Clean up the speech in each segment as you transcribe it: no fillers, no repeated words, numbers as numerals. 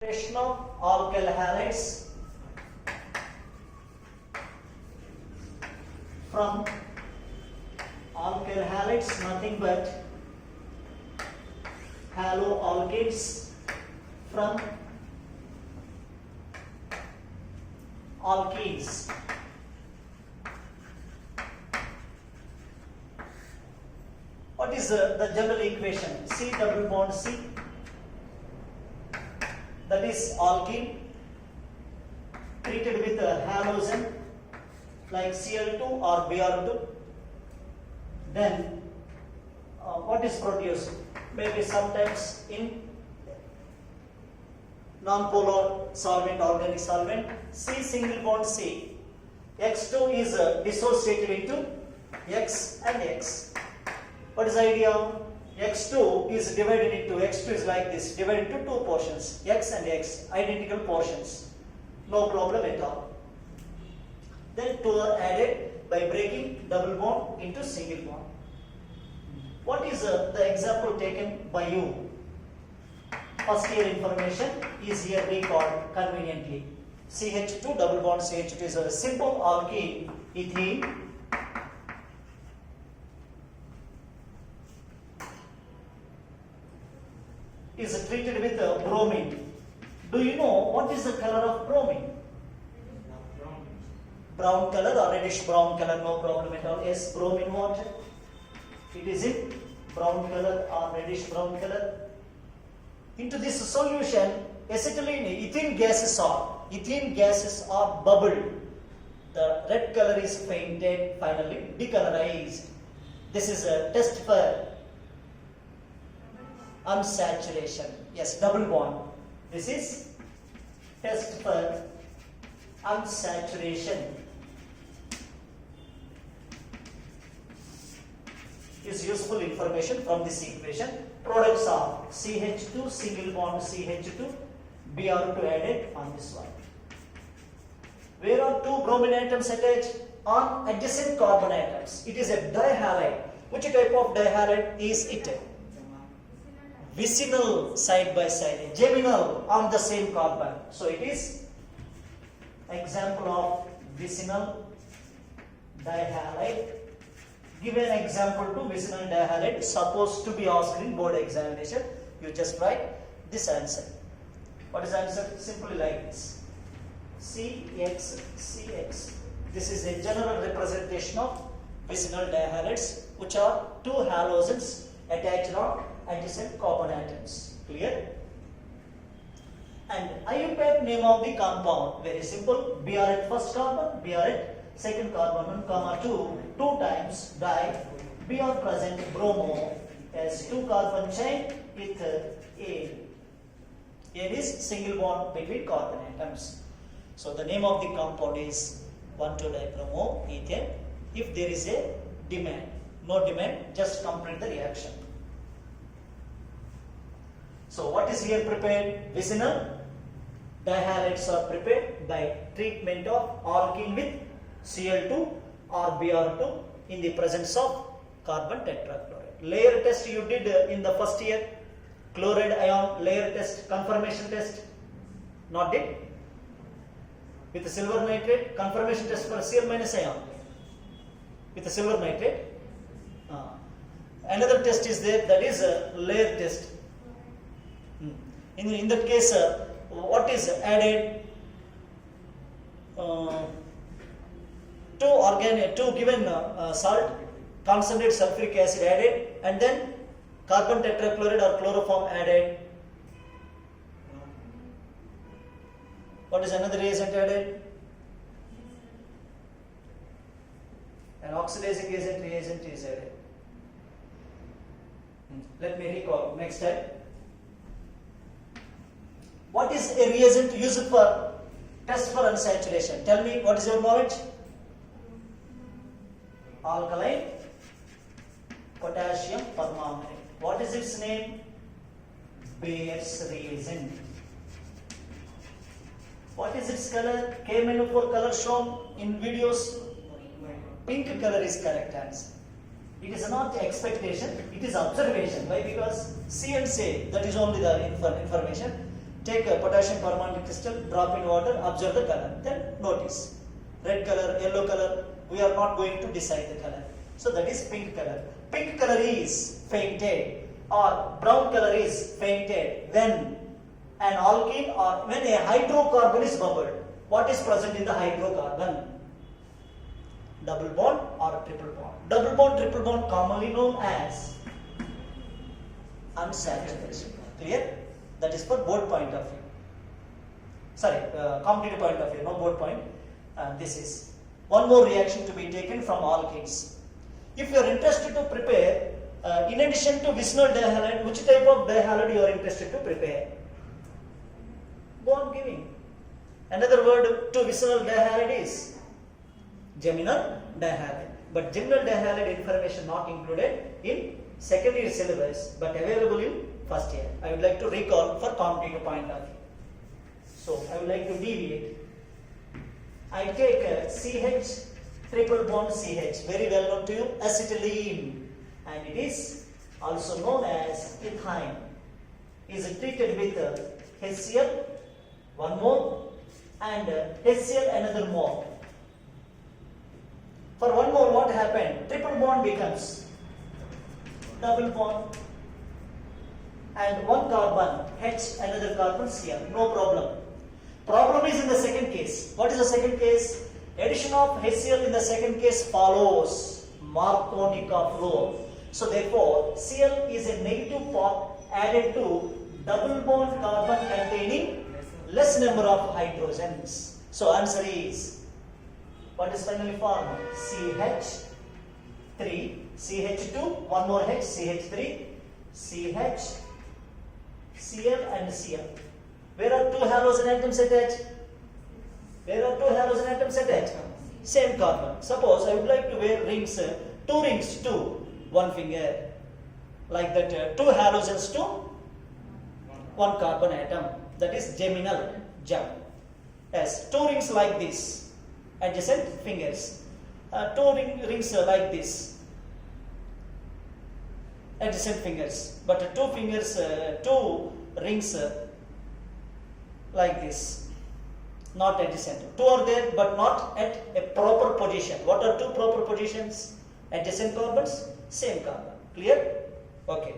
Concentration of alkyl halides from alkyl halides nothing but haloalkanes from alkenes. What is the general equation? C double bond C, that is alkene treated with a halogen like Cl2 or Br2. Then what is produced? Maybe sometimes in non-polar solvent, organic solvent, C single bond C. X2 is dissociated into X and X. What is the idea? X2 is divided into, X2 is like this, divided into two portions, X and X, identical portions. No problem at all. Then two are added by breaking double bond into single bond. What is the example taken by you? First year information is here recalled conveniently. CH2 double bond CH2 is a simple alkene, ethene. Is treated with bromine. Do you know what is the color of bromine? Brown color or reddish brown color, no problem at all. Yes, bromine what? It is in brown color or reddish brown color. Into this solution, acetylene, ethene gases are bubbled. The red color is fainted, finally decolorized. This is a test for unsaturation. Yes, double bond. This is test for unsaturation. Is useful information from this equation. Products are CH2 single bond CH2, Br2 added on this one. Where are two bromine atoms attached? On adjacent carbon atoms. It is a dihalide. Which type of dihalide is it? Vicinal side by side, geminal on the same carbon. So it is example of vicinal dihalide. Give an example to vicinal dihalide supposed to be asked in board examination. You just write this answer. What is the answer? Simply like this. CX, CX. This is a general representation of vicinal dihalides, which are two halogens attached on adjacent carbon atoms. Clear? And IUPAC name of the compound, very simple. Br at first carbon, Br at second carbon, 1, 2, 2 times di, Br present bromo as 2 carbon chain with A. A is single bond between carbon atoms. So the name of the compound is 1,2-dibromo ethane. If there is a demand, no demand, just complete the reaction. So what is here prepared? Vicinal dihalides are prepared by treatment of alkene with Cl2 or Br2 in the presence of carbon tetrachloride. Layer test you did in the first year. Chloride ion layer test, confirmation test. Not did? With the silver nitrate, confirmation test for Cl minus ion. With the silver nitrate. Another test is there, that is a layer test. In that case, what is added? Two given salt, concentrate sulfuric acid added, and then carbon tetrachloride or chloroform added. What is another reagent added? An oxidizing agent reagent is added. Let me recall next time. What is a reagent used for test for unsaturation? Tell me, what is your knowledge? Alkaline potassium permanganate. What is its name? Bayer's reagent. What is its color? K-4 color shown in videos. Pink color is correct answer. It is not expectation, it is observation. Why? Because see and say, that is only the information. Take a potassium permanganate crystal, drop in water, observe the color. Then notice. Red color, yellow color, we are not going to decide the color. So that is pink color. Pink color is fainted or brown color is fainted when an alkene or when a hydrocarbon is bubbled. What is present in the hydrocarbon? Double bond or triple bond. Double bond, triple bond commonly known as unsaturation. Clear? That is for board point of view. Sorry, competitive point of view, no board point. This is one more reaction to be taken from alkenes. If you are interested to prepare, in addition to vicinal dihalide, which type of dihalide you are interested to prepare? Go on giving. Another word to vicinal dihalide is geminal dihalide. But geminal dihalide information not included in secondary syllabus, but available in first year. I would like to recall for competitive point of view. So I would like to deviate. I take CH, triple bond CH, very well known to you, acetylene, and it is also known as ethyne. Is treated with HCl, one mole, and HCl another mole. For one more, what happened? Triple bond becomes double bond, and one carbon H, another carbon Cl. No problem. Problem is in the second case. What is the second case? Addition of HCl in the second case follows Markovnikov rule. So therefore, Cl is a negative part added to double bond carbon containing less number of hydrogens. So answer is, what is finally formed? CH3, CH2, one more H, CH3, CH, Cl and Cl. Where are two halogen atoms attached? Where are two halogen atoms attached? Same carbon. Suppose I would like to wear rings, two rings to one finger. Like that, two halogens to one carbon atom. That is geminal gem. Yes, two rings like this, adjacent fingers. Two rings like this, adjacent fingers. But two fingers, two rings like this, not adjacent. Two are there but not at a proper position. What are two proper positions? Adjacent carbons, same carbon. Clear? Okay.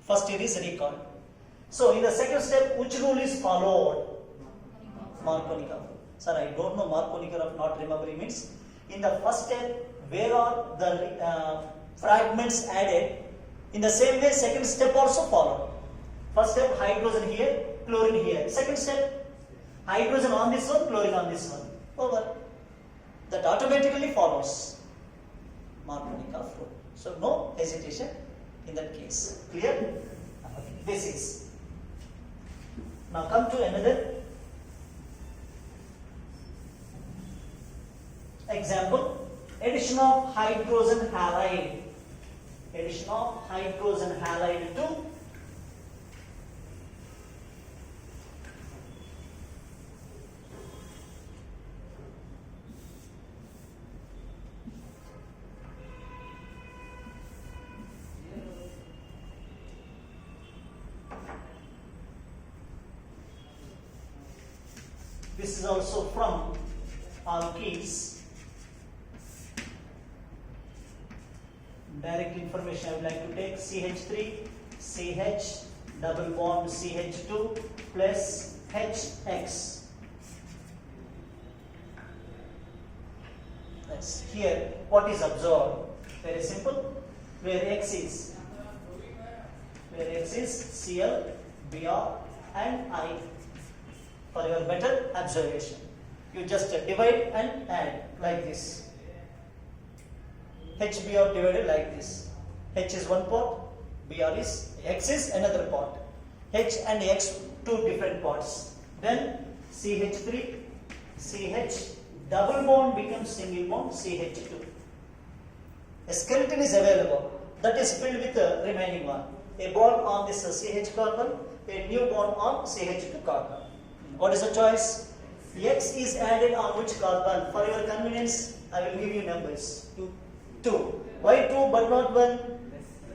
First year is recall. So in the second step, which rule is followed? Markovnikov. Sir, I don't know Markovnikov, not remembering means. In the first step, where are the fragments added? In the same way, second step also followed. First step, hydrogen here, chlorine here. Second step, hydrogen on this one, chlorine on this one. Over. That automatically follows Markovnikov rule. So no hesitation in that case. Clear? This is. Now come to another example. Addition of hydrogen halide. Addition of hydrogen halide to this is also from alkenes. Direct information I would like to take CH3, CH, double bond CH2 plus HX. That's here. What is observed? Very simple. Where X is Cl, Br and I. For your better observation, you just divide and add like this. HBr divided like this. H is one part, Br is, X is another part. H and X, two different parts. Then CH3, CH, double bond becomes single bond CH2. A skeleton is available that is filled with the remaining one. A bond on this CH carbon, a new bond on CH2 carbon. What is the choice? X is added on which carbon? For your convenience, I will give you numbers. 2. Why 2 but not 1?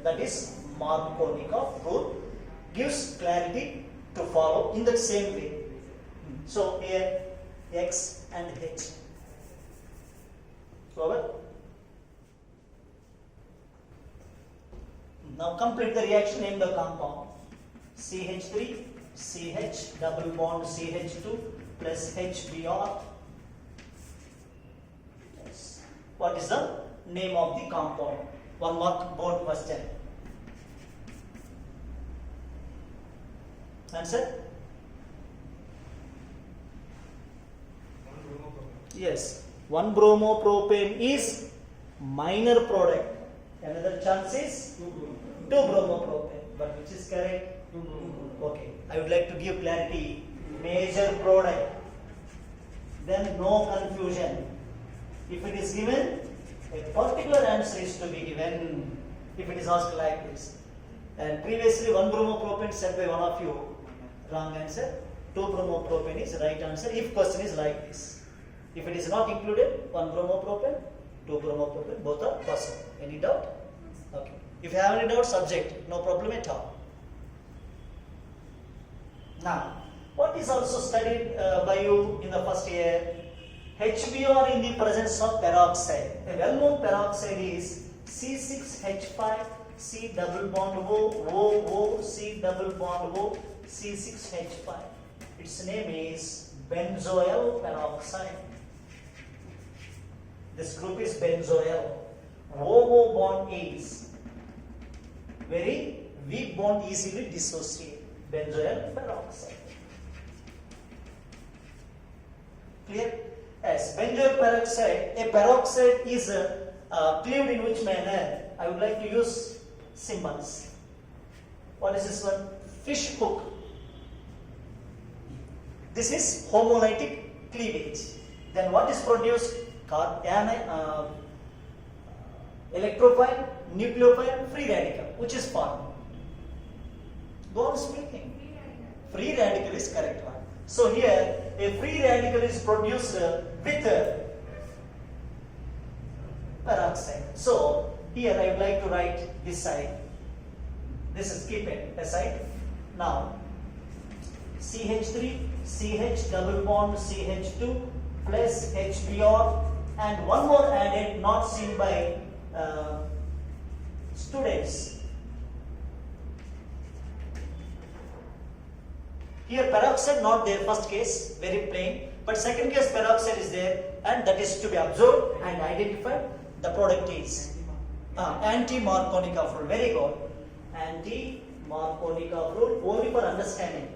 That is Markovnikov rule. Gives clarity to follow in the same way. So here X and H. Over. Now complete the reaction in the compound. CH3, CH, double bond CH2 plus HBr. Yes. What is the name of the compound? 1 mark board question. Answer? Yes. 1 bromopropane is minor product. Another chance is 2 bromopropane. But which is correct? Okay. I would like to give clarity. Major product. Then no confusion. If it is given, a particular answer is to be given. If it is asked like this. And previously 1 bromopropane said by one of you. Wrong answer. 2 bromopropane is right answer if question is like this. If it is not included, 1 bromopropane, 2 bromopropane, both are possible. Any doubt? Okay. If you have any doubt, subject, no problem at all. Now, what is also studied by you in the first year? HBr in the presence of peroxide. A well-known peroxide is C6H5, C double bond O, C double bond O, C6H5. Its name is benzoyl peroxide. This group is benzoyl. O bond is very weak bond, easily dissociate. Benzoyl peroxide. Clear? Yes, benzoyl peroxide. A peroxide is cleaved in which manner? I would like to use symbols. What is this one? Fish hook. This is homolytic cleavage. Then what is produced? Electrophile, nucleophile, free radical. Which is formed? Go on speaking. Free radical is correct one. So here a free radical is produced with peroxide. So here I would like to write this side. This is keep it aside. Now CH3, CH double bond CH2 plus HBr and one more added not seen by students. Here peroxide not there, first case very plain, but second case peroxide is there and that is to be observed and identified. The product is anti-Markovnikov rule. Very good. Anti-Markovnikov rule only for understanding,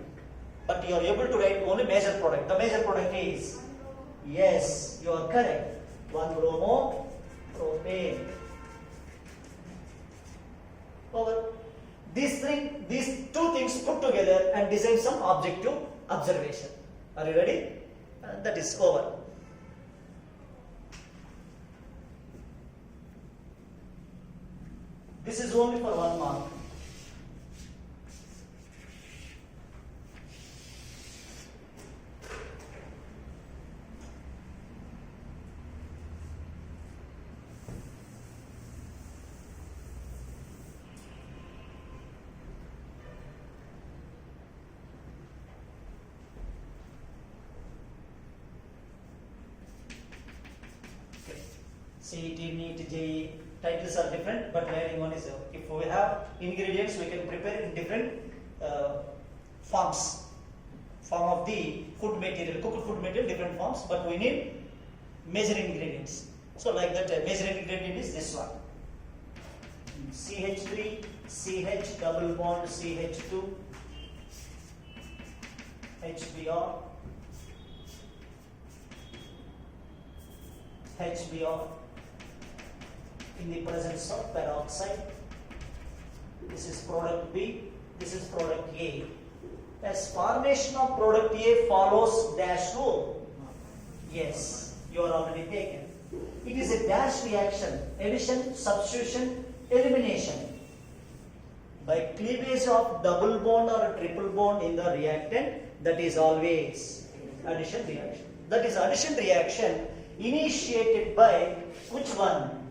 but you are able to write only major product. The major product is, yes, you are correct, 1 bromopropane. Over. These two things put together and design some objective observation. Are you ready? That is over. This is only for 1 mark. CET, NEET, JEE, titles are different, but learning one is if we have ingredients, we can prepare in different forms. Form of the food material, cooked food material, different forms, but we need major ingredients. So like that, major ingredient is this one. CH3, CH double bond CH2, HBr, HBr. In the presence of peroxide. This is product B, this is product A. As formation of product A follows dash rule. Yes, you are already taken. It is a dash reaction, addition, substitution, elimination. By cleavage of double bond or triple bond in the reactant, that is always addition reaction. That is addition reaction initiated by which one?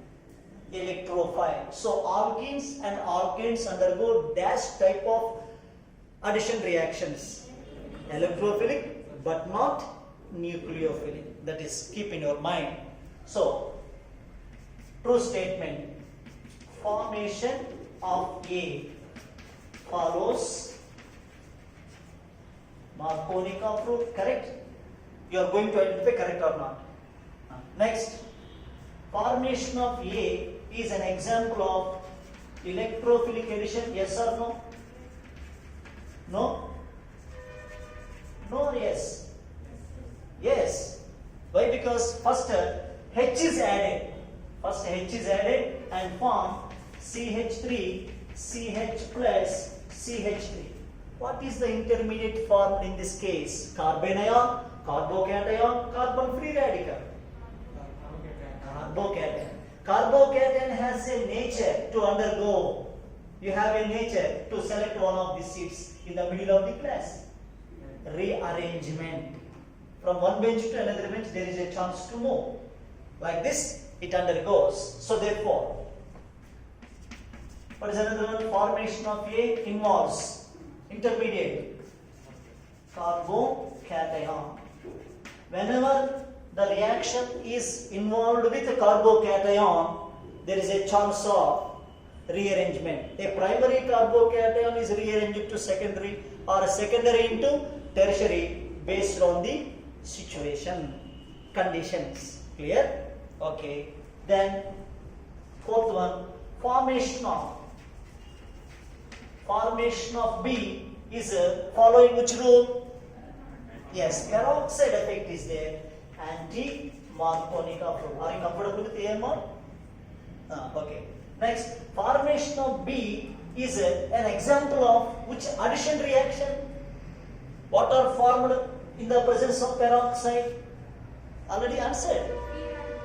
electrophile. So alkenes and alkanes undergo dash type of addition reactions. Electrophilic but not nucleophilic. That is, keep in your mind. So, true statement. Formation of A follows Markovnikov rule. Correct? You are going to identify correct or not. Next, formation of A is an example of electrophilic addition. Yes or no? No? No, yes. Yes. Why? Because first H is added. First H is added and form CH3, CH plus, CH3. What is the intermediate formed in this case? Carbon ion, carbocation, carbon free radical. Carbocation. Carbocation has a nature to undergo. You have a nature to select one of the seats in the middle of the class. Rearrangement. From one bench to another bench, there is a chance to move. Like this, it undergoes. So therefore, what is another one? Formation of A involves intermediate carbocation. Whenever the reaction is involved with a carbocation, there is a chance of rearrangement. A primary carbocation is rearranged to secondary or a secondary into tertiary based on the situation, conditions. Clear? Okay. Then fourth one, formation of B is following which rule? Yes, peroxide effect is there. Anti-Markovnikov rule. Are you comfortable with AMR? Okay. Next, formation of B is an example of which addition reaction? What are formed in the presence of peroxide? Already answered.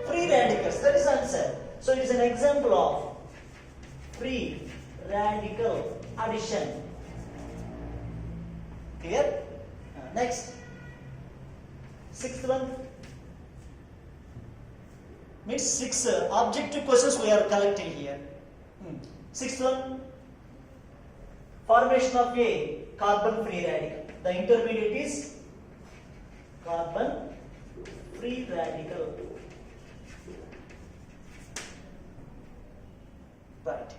Free radicals. That is answered. So it is an example of free radical addition. Clear? Next. Sixth one. Means 6 objective questions we are collecting here. Sixth one. Formation of A, carbon free radical. The intermediate is carbon free radical. Right.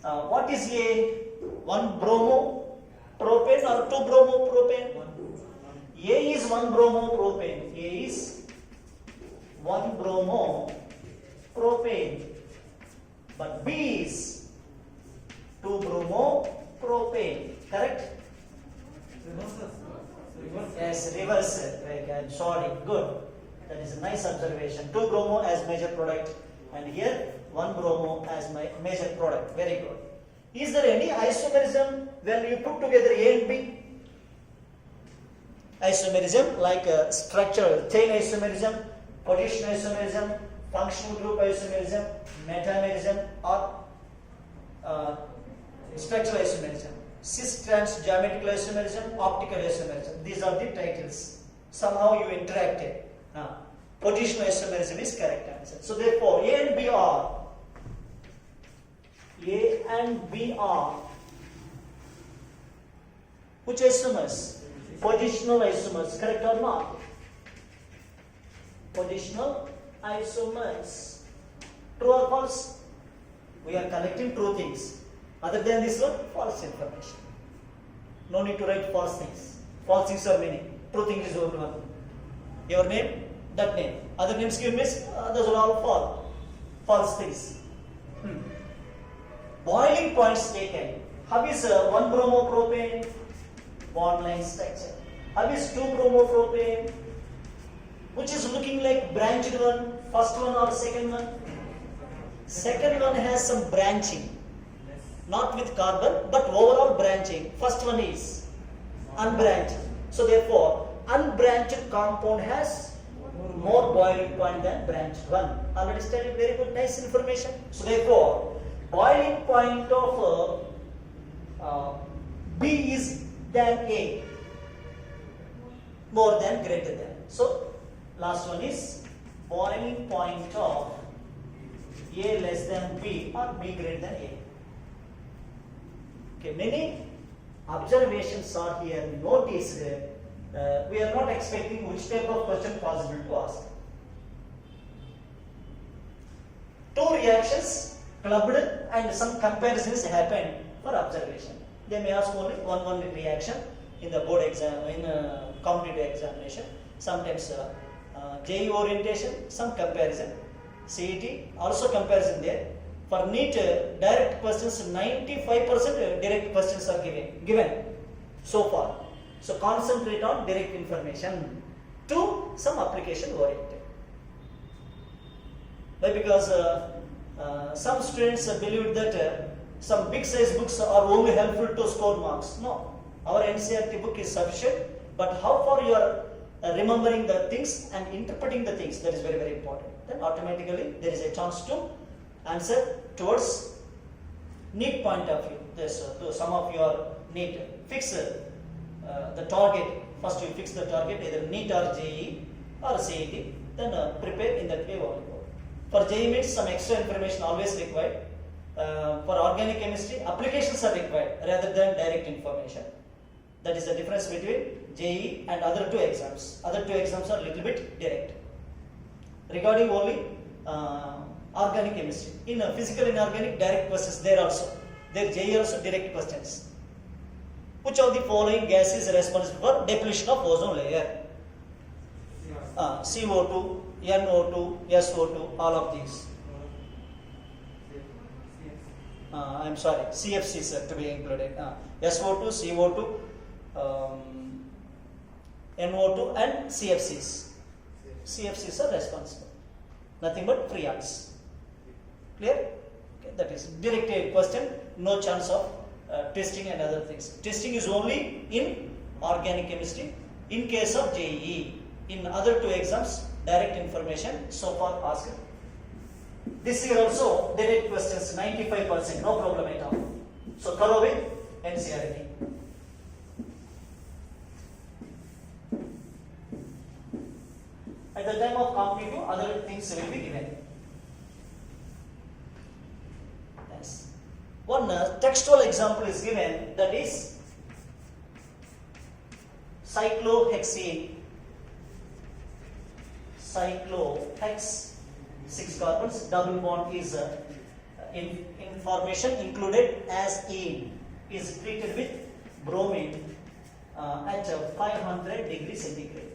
What is A? 1 bromo propane or 2 bromo propane? A is 1 bromo propane. A is 1 bromo propane. But B is 2 bromo propane. Correct? Yes, reverse. I'm sorry. Good. That is a nice observation. 2 bromo as major product, and here 1 bromo as my major product. Very good. Is there any isomerism when you put together A and B? Isomerism like structure, chain isomerism, position isomerism, functional group isomerism, metamerism, or structural isomerism. Cis-trans geometrical isomerism, optical isomerism. These are the titles. Somehow you interacted. Now, positional isomerism is correct answer. So therefore, A and B are which isomers? Positional isomers. Correct or not? Positional isomers. True or false? We are collecting true things. Other than this one, false information. No need to write false things. False things are many. True thing is only one. Your name, that name. Other names given means those are all false. False things. Boiling points taken. How is 1 bromo propane? Bond line structure. How is 2 bromo propane? Which is looking like branched one? First one or second one? Second one has some branching. Not with carbon, but overall branching. First one is unbranched. So therefore, unbranched compound has more boiling point than branched one. Already studied, very good, nice information. So therefore, boiling point of B is than A, more than, greater than. So last one is boiling point of A less than B or B greater than A. Okay, many observations are here noticed. We are not expecting which type of question possible to ask. Two reactions clubbed and some comparisons happen for observation. They may ask only one reaction in the board exam, in competitive examination. Sometimes JE orientation, some comparison. CET also comparison there. For NEET direct questions, 95% direct questions are given so far. So concentrate on direct information to some application oriented. Why? Because some students believe that some big size books are only helpful to score marks. No, our NCERT book is sufficient, but how far you are remembering the things and interpreting the things, that is very, very important. Then automatically there is a chance to answer towards NEET point of view. To some of your NEET, fix the target. First you fix the target, either NEET or JE or CET, then prepare in that way only. For JE means some extra information always required. For organic chemistry, applications are required rather than direct information. That is the difference between JE and other two exams. Other two exams are little bit direct. Regarding only organic chemistry, in physical inorganic direct questions there also. There JE also direct questions. Which of the following gas is responsible for depletion of ozone layer? CO2, NO2, SO2, all of these. I'm sorry, CFCs to be included. SO2, CO2, NO2 and CFCs. CFCs are responsible. Nothing but freons. Clear? Okay, that is direct question, no chance of testing and other things. Testing is only in organic chemistry in case of JEE. In other two exams, direct information so far asked. This year also direct questions 95%, no problem at all. So thorough with NCERT. At the time of competitive, other things will be given. Yes. One textual example is given, that is cyclohexene. Cyclohex, 6 carbons, double bond is information included as ene, is treated with bromine at 500 degrees centigrade.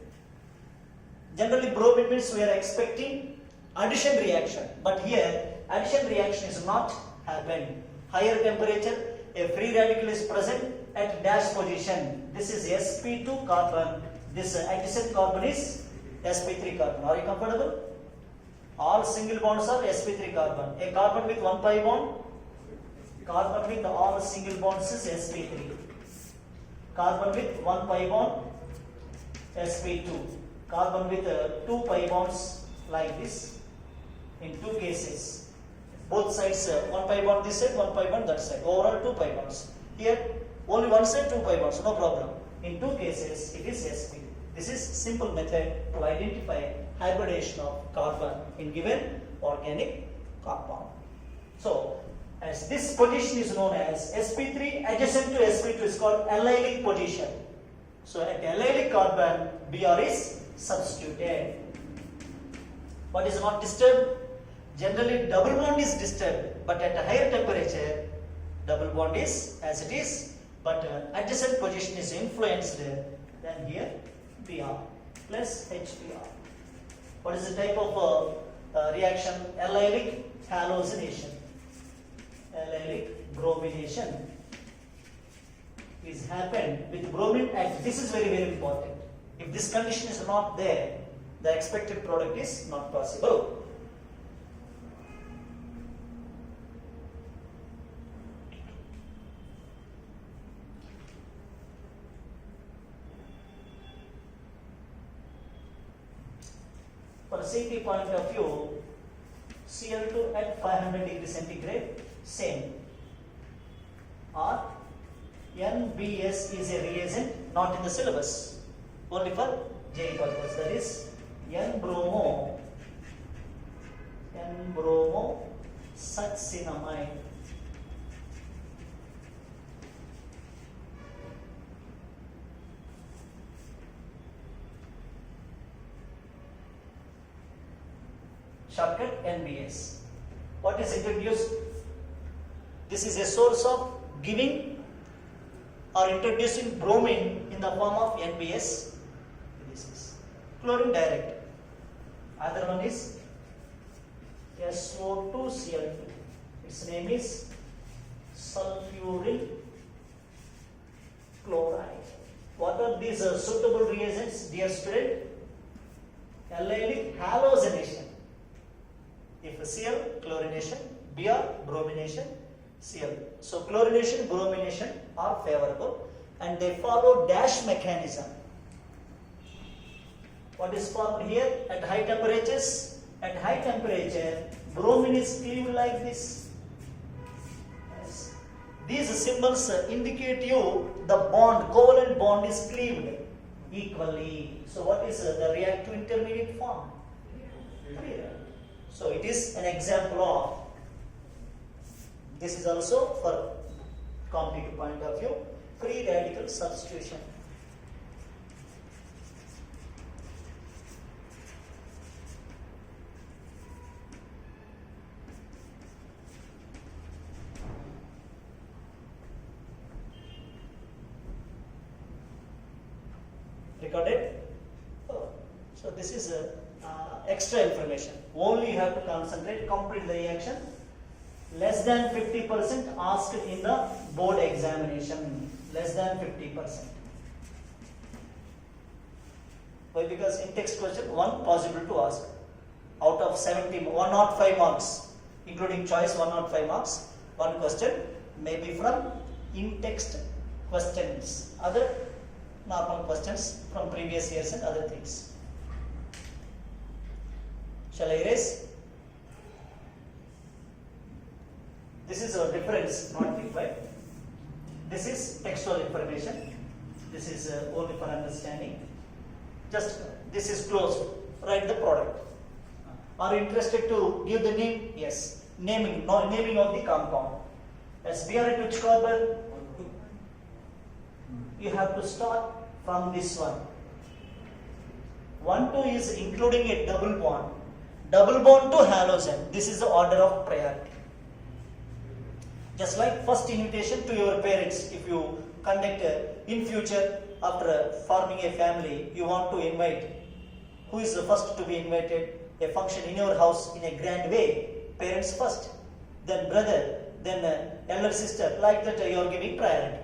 Generally bromine means we are expecting addition reaction, but here addition reaction is not happened. Higher temperature, a free radical is present at dash position. This is sp2 carbon, this adjacent carbon is sp3 carbon. Are you comfortable? All single bonds are sp3 carbon. A carbon with 1 pi bond, carbon with all single bonds is sp3. Carbon with 1 pi bond, sp2. Carbon with 2 pi bonds like this. In two cases, both sides 1 pi bond this side, 1 pi bond that side. Overall 2 pi bonds. Here only one side 2 pi bonds, no problem. In two cases it is sp. This is simple method to identify hybridization of carbon in given organic compound. So, as this position is known as sp3 adjacent to sp2 is called allylic position. So, at allylic carbon, Br is substituted. What is not disturbed? Generally, double bond is disturbed, but at a higher temperature, double bond is as it is, but adjacent position is influenced. Then here, Br plus HBr. What is the type of reaction? Allylic halogenation. Allylic bromination is happened with bromine, and this is very, very important. If this condition is not there, the expected product is not possible. For safety point of view, Cl2 at 500 degrees centigrade, same. Or NBS is a reagent not in the syllabus, only for JEE purpose. That is N-bromo succinamide. Shortcut NBS. What is introduced? This is a source of giving or introducing bromine in the form of NBS. This is chlorine direct. Other one is SO2Cl2. Its name is sulfuryl chloride. What are these suitable reagents, dear student? Allylic halogenation. If Cl, chlorination, Br, bromination, Cl. So chlorination, bromination are favorable and they follow dash mechanism. What is formed here? At high temperatures, bromine is cleaved like this. Yes. These symbols indicate you the bond, covalent bond is cleaved equally. So what is the reactive intermediate form? So it is an example of, this is also for competitive point of view, free radical substitution. Recorded? Oh. So this is extra information. Only you have to concentrate, complete the reaction. Less than 50% asked in the board examination. Less than 50%. Why? Because in text question, one possible to ask. Out of 70, 105 marks, including choice 105 marks, one question may be from in-text questions. Other normal questions from previous years and other things. Shall I erase? This is a difference, not required. This is textual information. This is only for understanding. Just this is closed. Write the product. Are you interested to give the name? Yes. Naming, no, naming of the compound. As Br at which carbon? You have to start from this one. 1, 2 is including a double bond. Double bond to halogen. This is the order of priority. Just like first invitation to your parents, if you conduct in future after forming a family, you want to invite. Who is the first to be invited? A function in your house in a grand way. Parents first, then brother, then elder sister. Like that you are giving priority.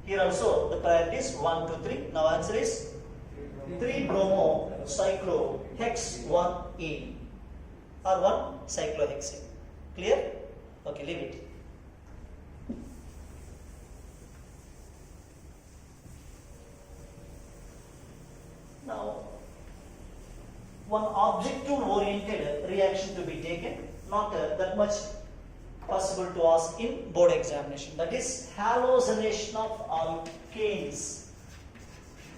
Here also the priority is 1, 2, 3. Now answer is 3-bromo-cyclohexane or 1-cyclohexane. Clear? Okay, leave it. Now, one objective-oriented reaction to be taken, not that much possible to ask in board examination. That is halogenation of alkanes.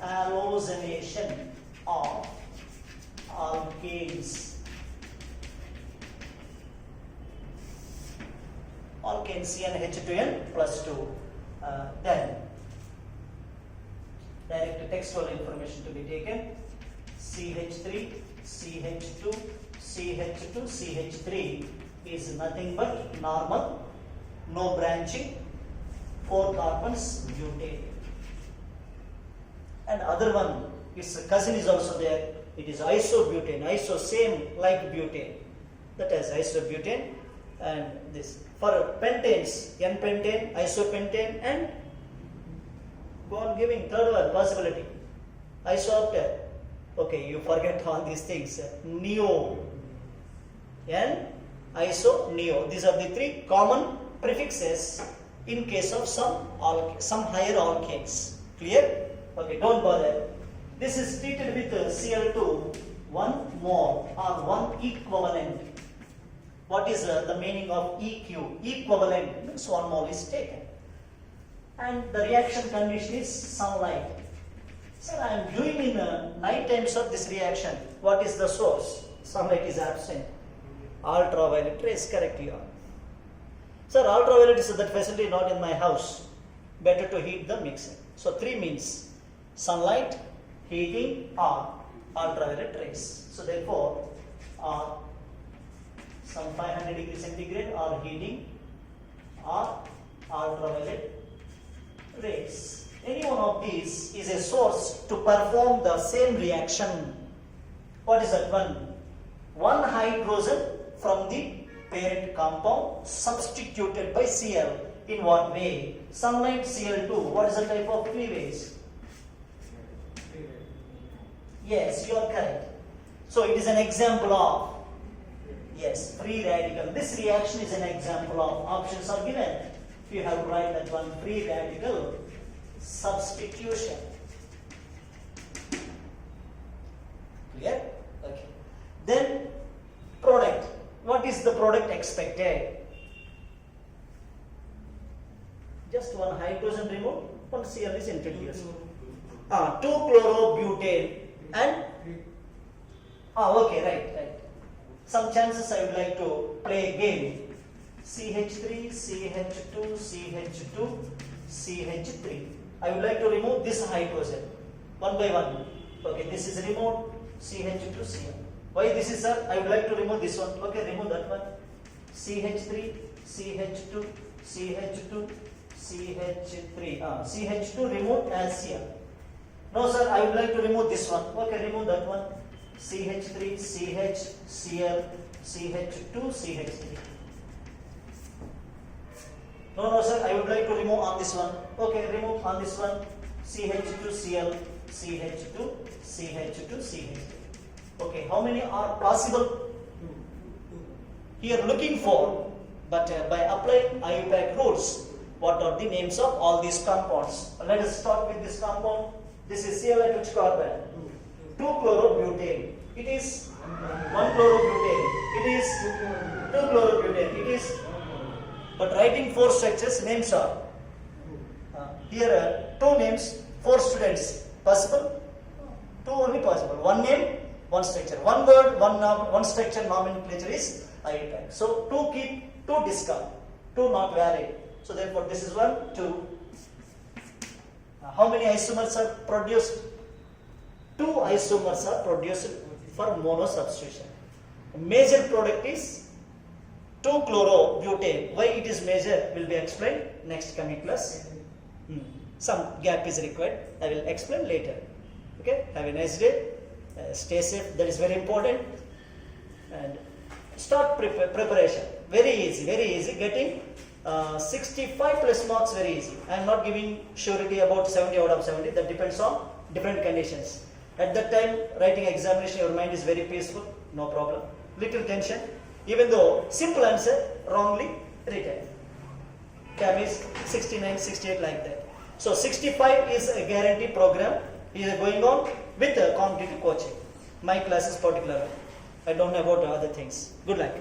Halogenation of alkanes. Alkane CnH2n plus 2. Then direct textual information to be taken. CH3, CH2, CH2, CH3 is nothing but normal, no branching, 4 carbons, butane. And other one, its cousin is also there. It is isobutane, iso same like butane. That is isobutane. And this for pentanes, N-pentane, isopentane, and go on giving third one possibility, isooctane. Okay, you forget all these things. Neo, N, iso, neo. These are the 3 common prefixes in case of some higher alkanes. Clear? Okay, don't bother. This is treated with Cl2, 1 mole or 1 equivalent. What is the meaning of EQ? Equivalent means 1 mole is taken. And the reaction condition is sunlight. Sir, I am doing in night times of this reaction. What is the source? Sunlight is absent. Ultraviolet rays, correct you are. Sir, ultraviolet is that facility not in my house. Better to heat the mixer. So 3 means sunlight, heating, or ultraviolet rays. So therefore, some 500 degrees centigrade or heating or ultraviolet rays. Any one of these is a source to perform the same reaction. What is that one? One hydrogen from the parent compound substituted by Cl. In what way? Sunlight Cl2. What is the type of free rays? Yes, you are correct. So it is an example of, yes, free radical. This reaction is an example of, options are given. You have to write that one, free radical substitution. Clear? Okay. Then product. What is the product expected? Just one hydrogen removed, one Cl is introduced. 2-chlorobutane and okay, right. Some chances I would like to play a game. CH3, CH2, CH2, CH3. I would like to remove this hydrogen one by one. Okay, this is removed. CH2, Cl. Why this is, sir? I would like to remove this one. Okay, remove that one. CH3, CH2, CH2, CH3. CH2 removed as Cl. No, sir, I would like to remove this one. Okay, remove that one. CH3, CH, Cl, CH2, CH3. No, sir, I would like to remove on this one. Okay, remove on this one. CH2, Cl, CH2, CH2, CH3. Okay, how many are possible? Here looking for, but by applying IUPAC rules, what are the names of all these compounds? Let us start with this compound. This is Cl at which carbon? 2-chlorobutane. It is 1-chlorobutane. It is 2-chlorobutane. It is, but writing 4 structures, names are. Here are 2 names, 4 students. Possible? 2 only possible. 1 name, 1 structure. 1 word, 1 structure nomenclature is IUPAC. So 2 keep, 2 discard, 2 not valid. So therefore this is 1, 2. How many isomers are produced? 2 isomers are produced for mono substitution. Major product is 2-chlorobutane. Why it is major will be explained next coming class. Some gap is required. I will explain later. Okay. Have a nice day. Stay safe. That is very important. And start preparation. Very easy. Getting 65 plus marks very easy. I am not giving surety about 70 out of 70. That depends on different conditions. At that time, writing examination, your mind is very peaceful. No problem. Little tension. Even though simple answer wrongly written. Cam is 69, 68 like that. So 65 is a guaranteed program. He is going on with competitive coaching. My class is particular. I don't know about other things. Good luck.